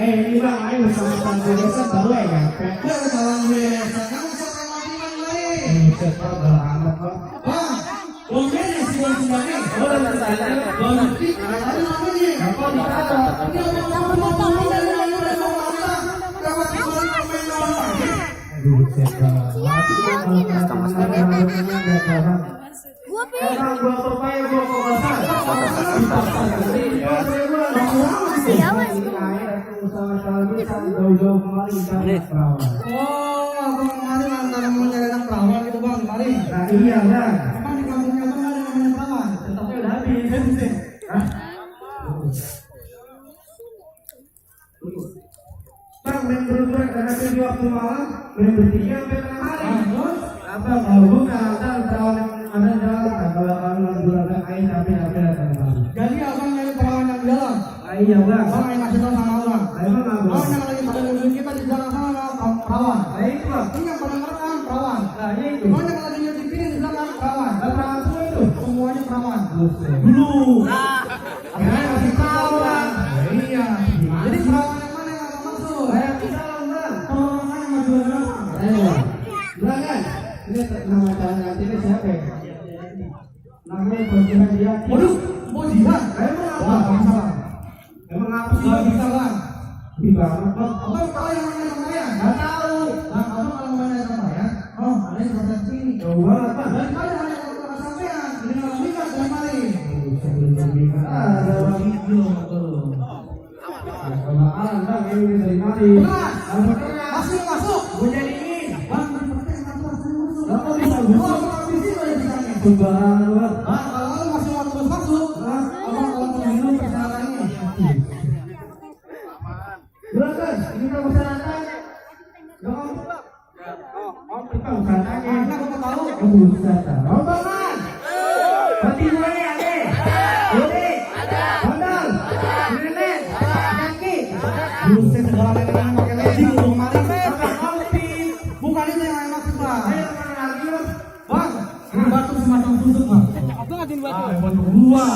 Ini bang, ayo sama-sama beresan baru ya. Kalau beresan, kamu suka makan lagi. Cepat amat bang. Bang, boleh ya semuanya. Boleh saya. Boleh. Ada namanya. Apa dikata? Iya bang. Emang di kampungnya bang ada namanya perawan? Tetapnya udah habis. Bang, main berubah karena di waktu malam, main bertiga sampai tengah hari. Apa kalau bukan ada perawan yang ada jalan, kalau kamu menggunakan air tapi datang. Jadi abang nyari perawan yang dalam. Iya bang. Bang yang ngasih tahu sama orang. Emang abang. Bang yang lagi pada nungguin kita di jalan sana perawan. Itu bang. Ini yang pada ngerekam perawan. Nah itu. Bang yang lagi nyetirin di belakang perawan. Perawan semua itu. Semuanya perawan. Dulu. Karena masih tahu bang. Iya. Jadi perawan yang mana yang abang maksud? Saya tahu bang. Perawan mana yang mau jual berapa? Ayo. Bilang ini nama calon gantinya siapa ya? Namanya Bosihan dia. Waduh, Bosihan? Emang apa? Masalah. Emang apa sih? Gak bisa bang. Di banget bang. Abang tahu yang namanya saya? Gak tahu. Bang, abang kalau namanya saya? Oh, ada yang sampai sini. Jauh banget bang. Dan ada yang mau sampean. Ini malam minggu dari mari. Ada orang video betul. Kebalaan bang, ini dari mari. Masuk, masuk. Gue jadi ini. Bang, apa bisa gua habisin aja bisanya. Sembarangan bang. Kalau lu masih waktu masuk, abang kalau mau minum persyaratannya. Berangkat, ini kita persyaratan. Dong. Oh, kita persyaratannya. Nah, gua tahu. Persyaratan. Rombongan. Berarti semuanya ada. Bude. Ada. Bandal. Nenek. Kaki. Buset segala nenek pakai leci ngomong mari. Bukan itu yang maksud bang. Bang, batu semacam tusuk bang. Abang ngajuin batu. Batu gua.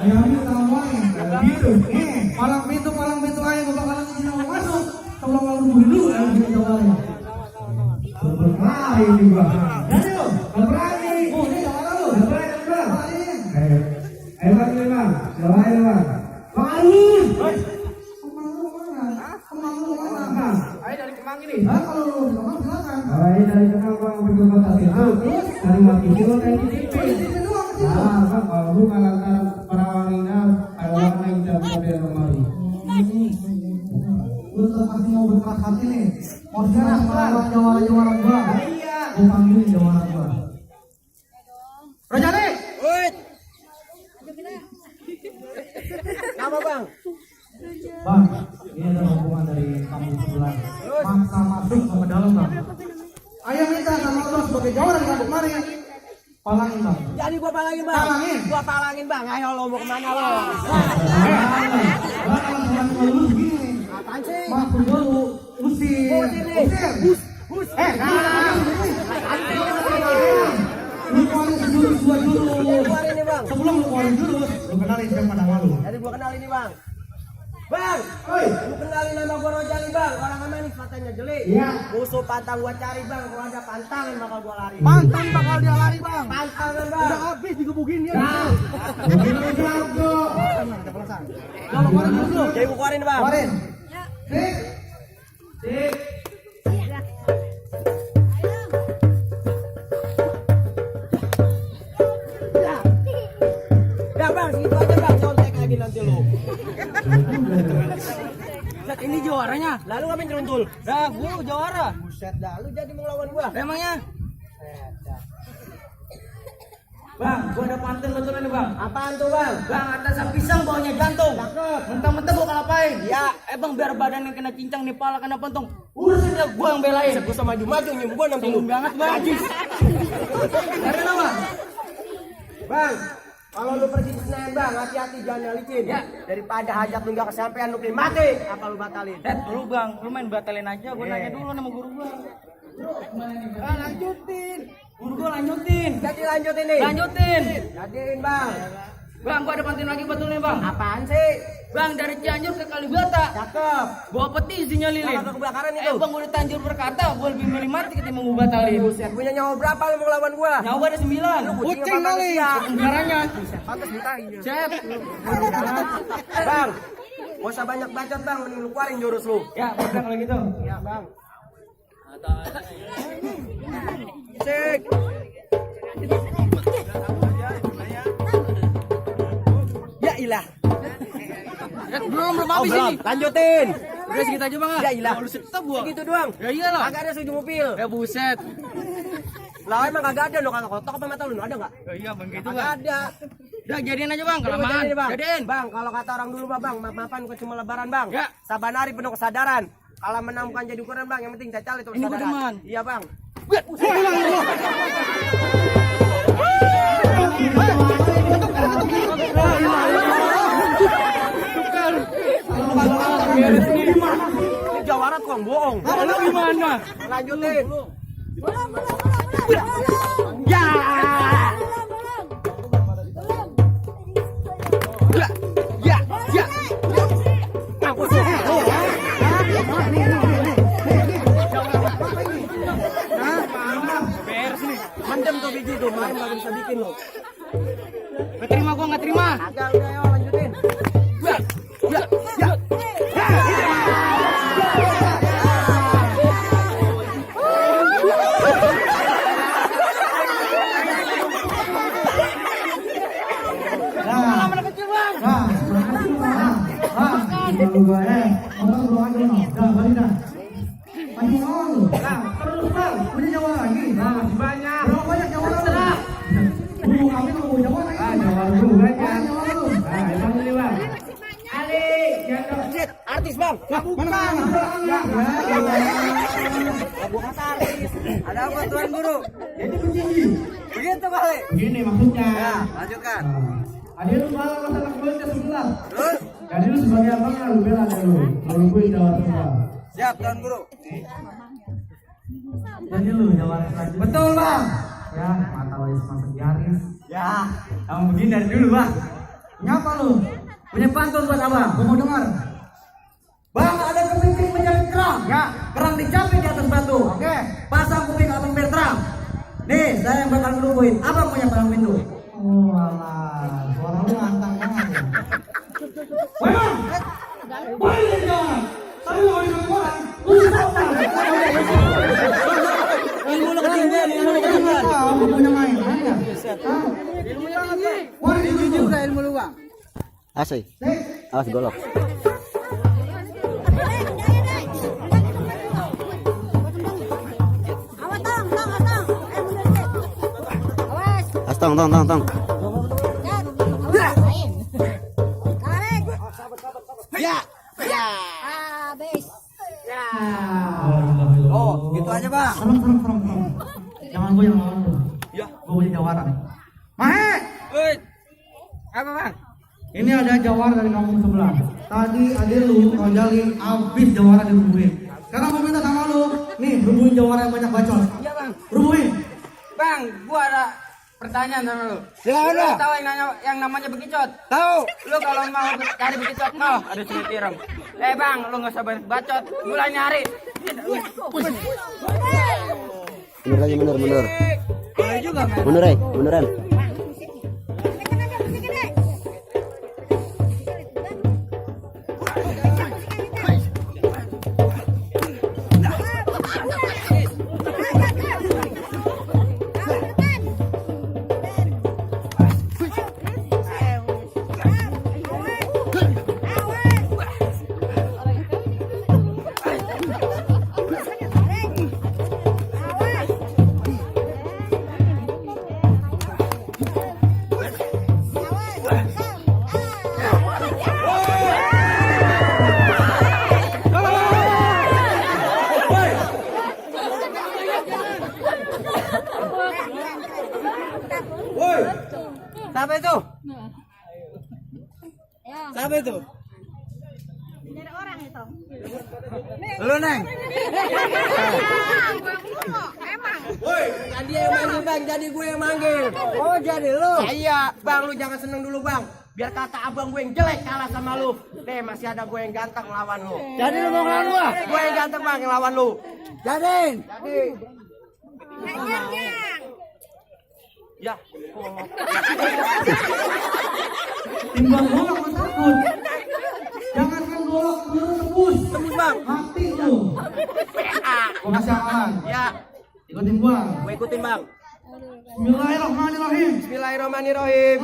Ayam ini kalau main. Gitu. Palang pintu aja gua bakalan izin mau masuk. Kalau mau dulu ayam kita cobain. Berkelahi ini bang. Jadi lo, berani. Oh ini jangan lu. Berani bang. Ayo bang, doain bang. Bang Arun. Kemang lu mana? Ayo dari Kemang ini. Kalau lu Kemang silakan. Ayo dari Kemang bang pergi kota situ. Dari waktu itu kayak gitu. Nah, bang kalau bukan antara perawan sekarang melawan jawara gua. Iya. Gua panggilin jawara gua. Rojali. Wait. Nama bang? Bang, ini adalah hubungan dari kampung sebelah. Maksa masuk sama dalam bang. Ayah minta sama Allah sebagai jawara di kampung mari. Palangin bang. Jadi gua palangin bang. Palangin. Gua palangin bang. Ayo lo mau kemana lo? Bang, kalau sama lu begini. Apaan sih? Maksud gua lu usir. Lu keluarin jurus gua dulu. Keluarin nih bang. Sebelum lu keluarin jurus, lu kenalin siapa nama lu. Jadi gua kenalin nih bang. Bang, lu kenalin nama gua Rojali bang. Orang mana nih katanya jelek. Iya. Musuh pantang gua cari bang. Kalau ada pantangan bakal gua lari. Pantang bakal dia lari bang. Pantangan bang. Udah habis digebukin ya. Begitu jago. Kalau keluarin jurus lu. Jadi gua keluarin bang. Keluarin. Sik. Sik. Ya bang, segitu aja bang. Contek lagi nanti lu. Set ini juaranya. Lalu ngapain teruntul? Dah, gua juara. Buset dah, lu jadi mau lawan gua. Emangnya? Bang, gua ada pantun betulan nih bang. Apaan tuh bang? Bang, atas pisang bawahnya jantung. Cakep. Mentang-mentang gua ngalapain. Ya, Bang, biar badan yang kena cincang nih, pala kena pentong. Urusin dia gua yang belain. gua sama maju-maju nyium gua nanti lu. Sombong banget bang. Najis. Dari nama. Bang, kalau lu pergi ke Senayan bang, hati-hati jangan licin. Ya. Daripada hajat lu gak kesampean lu pilih mati, apa lu batalin? Lu bang, lu main batalin aja. Gua nanya dulu sama guru gua. Lanjutin. Guru gua lanjutin. Jadi lanjutin nih. Lanjutin. Jadiin bang. Bang, gua ada pantun lagi betul nih bang. Apaan sih? Bang, dari Cianjur ke Kalibata. Cakep. Bawa peti isinya lilin. Kalau kebakaran itu. Bang, udah Tanjur berkata, gua lebih milih mati ketimbang gua batalin. Buset, punya nyawa berapa lu mau lawan gua? Nyawa ada 9. Kucing kali. Anggarannya. Pantas ditahin. Cep. Bang, gak usah banyak bacot bang, mending lu keluarin jurus lu. Ya, udah kalau gitu. Ya bang. Cek. Ya ilah. Belum habis ini. Lanjutin. Udah segitu aja bang. Ya ilah. Lu setep gua. Gitu doang. Ya iyalah. Kagak ada setuju mobil. Ya buset. Lah emang kagak ada lo kagak kotok apa mata lu ada enggak? Ya iya bang gitu Kagak bang. ada. Udah jadiin aja bang, Jadi kelamaan. jadiin, bang. Jadiin. Bang, kalau kata orang dulu mah bang, maaf-maafan bukan cuma lebaran bang. Ya. Saban hari penuh kesadaran. Kalau menang bukan jadi ukuran bang, yang penting cacal itu Ini gua kesadaran. demen. Iya bang. Ini jawara tukang bohong. Lu gimana? Lanjutin. Ya. Ya. Ya. Mampus lu. Beres nih. Mendem tuh biji tuh, main nggak bisa bikin lo. Nggak terima gua nggak terima. Kagak udah yo lanjutin. Ya. Ya. Ya. Artis bang, bukan. Bukan artis. Ada apa tuan guru? Jadi begini. Begitu kali. Begini maksudnya. Ya, lanjutkan. Ada lu malah masalah kuliah sebelah. Terus? Jadi lu sebagai abang lu bela deh lu. Kalau gue jawab semua. Siap tuan guru. Jadi lu jawab selanjutnya. Betul bang. Ya, mata lo masuk garis. Ya, kamu begini dari dulu bang. Nyapa lu? Punya pantun buat abang. Gue mau dengar. Bang, ada kepiting menjadi kerang. Ya, kerang dicapit di atas batu. Oke. Pasang kuping atau biar terang. Nih, saya yang bakal ngerubuhin. Abang punya barang pintu. Oh, alah. Suara lu ngantang banget ya. Woi, bang. Boleh jangan. Tapi lu mau dibilang orang. Lu sama. Ilmu lo ketinggian, ilmu lo ketinggian. Kamu punya main, ya? Ilmu yang tinggi. Wah, ini juga ilmu lu bang. Asik. Awas golok. tong. Ya. Ya. Habis. Ya. Oh, gitu aja, Bang. Serem. Jangan gue yang lawan lu. Ya. Gue punya jawara. Mahe! Woi. Apa, Bang? Ini ada jawara dari kampung sebelah. Tadi ada lu ngonjalin abis jawara dirubuhin. Sekarang gue minta sama lu. Nih, rubuhin jawara yang banyak bacot. Iya bang. Rubuhin. Bang, gua ada pertanyaan sama lu. Silakan, Lu Bang. tahu yang namanya bekicot? Tahu. Lu kalau mau cari bekicot, no, ada sini tiram. Bang, lu nggak usah banyak bacot. Mulai nyari. Mundur lagi, mundur. Boleh juga, Bang. Munduran. Siapa itu? Siapa itu? Dari orang itu. Lu, Neng. Emang. Woi, tadi yang manggil, Bang, jadi gue yang manggil. Oh, jadi lu. Iya, Bang, lu jangan seneng dulu, Bang. Biar kata abang gue yang jelek kalah sama lu. Nih, masih ada gue yang ganteng lawan lu. Jadi lu mau ngelawan gua? Gue yang ganteng, Bang, yang lawan lu. Jadi. Ya. Timbang golok lu takut. Jangankan golok, lu tembus. Tembus, Bang. Mati lu. Gua kasih amalan. Ya, Ikutin gua. gue ikutin, Bang. Bismillahirrahmanirrahim. Bismillahirrahmanirrahim.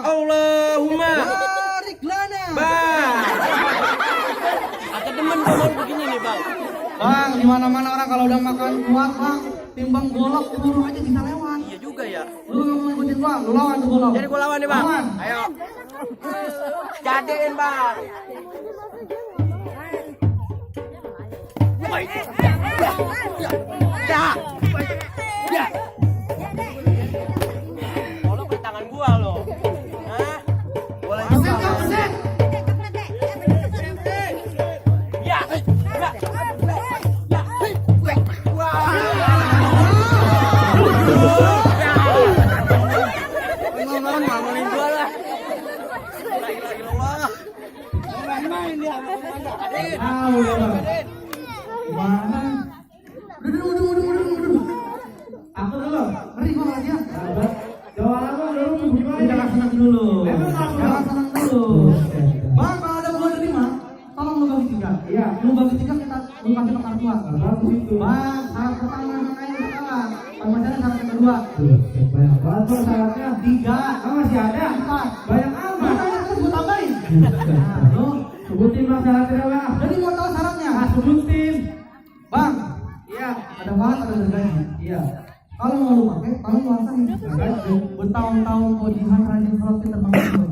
Allahumma. Barik lana. Bang. Ada temen kalau begini nih, Bang. Bang, di mana-mana orang kalau udah makan kuat, Bang, timbang golok peluru aja bisa lewat. Iya juga ya. Lu nggak mau ikutin gua, lu lawan tuh golok. Jadi gue lawan nih, Bang. Lawan. Ayo. Jadiin, Bang. Ya. Ya. Oh, lo pakai tangan gua lo. Hah? Boleh juga. Set. Ya. Ya. Wah. Ngomong ngomongin gua lah. Lagi Allah. Main dia. Ah, udah, Bang. Mana? Udah. Aku dulu. Ngeri gua lagi ya. Jawara gua dulu gimana? Jangan senang dulu. Jangan senang dulu. Bang, kalau ada gua terima, tolong lu bagi 3. Iya, lu bagi 3 kita lu kasih ke kartu. Bagus itu. Bang, syarat pertama makanya sekarang. Pemasaran syarat kedua. Banyak banget tuh syaratnya. 3. Oh, masih ada. 4. Banyak amat. Banyak terus gua tambahin. Nah, lu sebutin Bang syaratnya, Bang. Jadi mau tahu syaratnya? Ah, sebutin. Bang, iya, ada bahan, ada gergaji. Iya. Kalau mau lu pakai, tolong lu langsung gergaji. Bertahun-tahun ujian rajin roti terbang itu.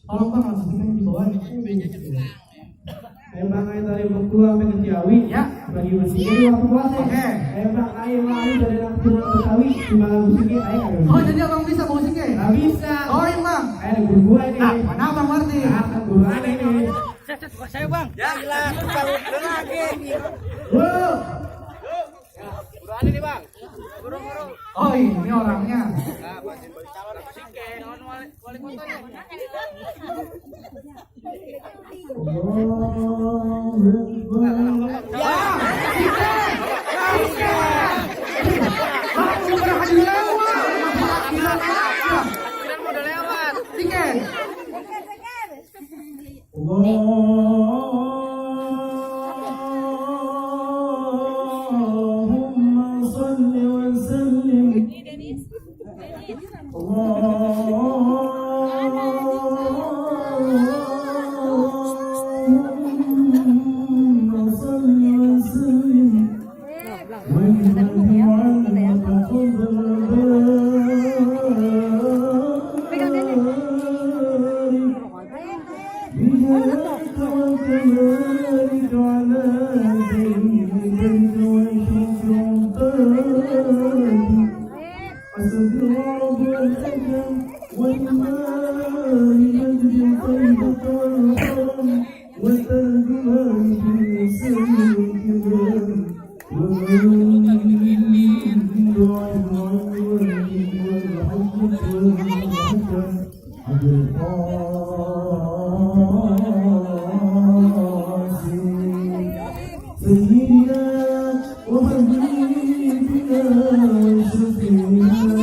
Tolong Bang langsung kita di bawah. Emang air dari Bengkulu sampai ke Ciawi, ya, bagi bersihnya di waktu puasa. Oke. Emang air lari dari Lampung ke Ciawi, cuma bersihnya air kagak. Oh, jadi abang bisa bawa bersihnya? Nggak bisa. Oh, Bang. Air guru gua ini. Mana Bang Marti? Guru aneh ini. Saya bang. Ya, jelas. Baru lagi. Bro. Buruan ini, Bang. Buru. Oh, ini orangnya. Calon wali kota nih. Allahumma salli wa sallim. Allahumma salli wa sallim. وترجمان في لسان الكبار سيدنا وحبيبنا شفيعنا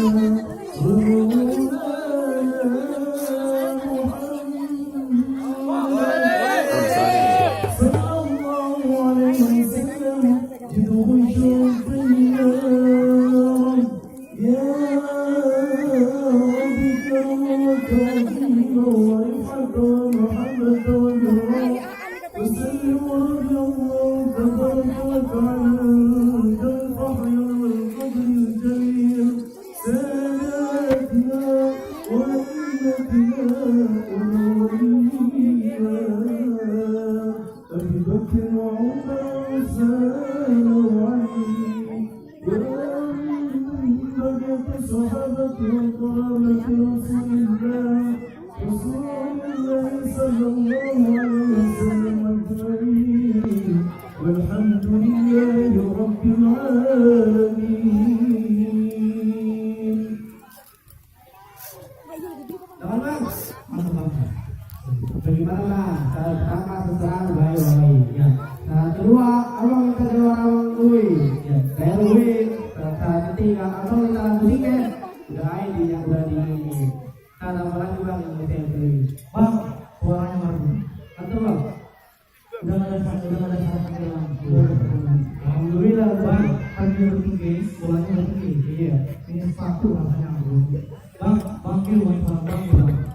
والحمد لله رب العالمين. Bagaimana pertama tentang bayi ya. Nah kedua abang minta jawab abang Lui ya. Saya Lui ketiga abang minta Lui udah ini yang udah di ini. Ada orang juga yang minta Lui. Bang, suaranya baru. Atau bang? Udah ada satu. Alhamdulillah bang, pagi bertinggi, bolanya bertinggi. Iya, ini sepatu rasanya bro. Bang, bang,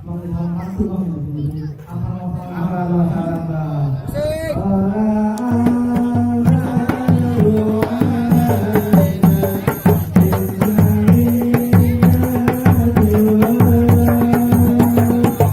mau lihat sepatu bang. Apa masalah bang?